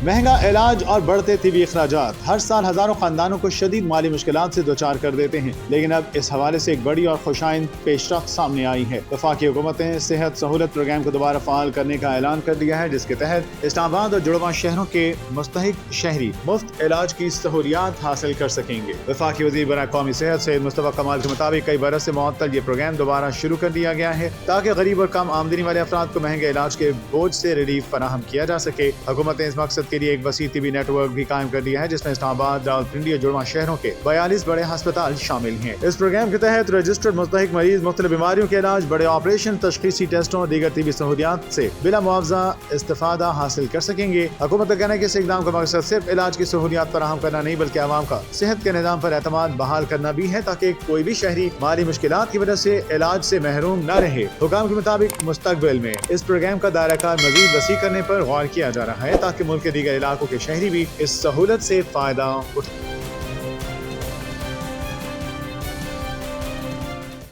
महंगा इलाज और बढ़ते तिबी अखराजात हर साल हजारों खानदानों को शदीद माली मुश्किलात से दोचार कर देते हैं, लेकिन अब इस हवाले से एक बड़ी और खुशाइंद पेशरफ्त सामने आई है। वफाकी हुकूमत ने सेहत सहूलत प्रोग्राम को दोबारा फाल करने का ऐलान कर दिया है, जिसके तहत इस्लामाबाद और जुड़वां शहरों के मुस्तहिक शहरी मुफ्त इलाज की सहूलियात हासिल कर सकेंगे। वफाकी वज़ीर बराए कौमी सेहत सैयद मुस्तफ़ा कमाल के मुताबिक कई बरस से मुअत्तल ये प्रोग्राम दोबारा शुरू कर दिया गया है ताकि गरीब और कम आमदनी वाले अफराद को महंगे इलाज के बोझ से रिलीफ फराहम किया जा सके। हुकूमत ने इस मकसद के लिए एक वसी तिबी नेटवर्क भी कायम कर दिया है, जिसमें इस्लामाबाद, रावलपिंडी और जुड़वां शहरों के 42 बड़े अस्पताल शामिल हैं। इस प्रोग्राम के तहत रजिस्टर्ड मुस्तहिक मरीज मुख्तलिफ बीमारियों के इलाज, बड़े ऑपरेशन, तशखीसी टेस्टों और दीगर तिबी सहूलियात से बिला मुआवजा इस्तिफादा हासिल कर सकेंगे। हुकूमत का कहना है कि इस इक़दाम का मकसद सिर्फ इलाज की सहूलियात फराहम करना नहीं, बल्कि आवाम का सेहत के निज़ाम पर एतमाद बहाल करना भी है, ताकि कोई भी शहरी माली मुश्किलात की वजह से इलाज से महरूम न रहे। हुकाम के मुताबिक मुस्तकबिल में इस प्रोग्राम का दायरा कार मजीद वसी करने पर गौर किया जा रहा है, ताकि मुल्क के दीगर इलाकों के शहरी भी इस सहूलत से फायदा उठाएं।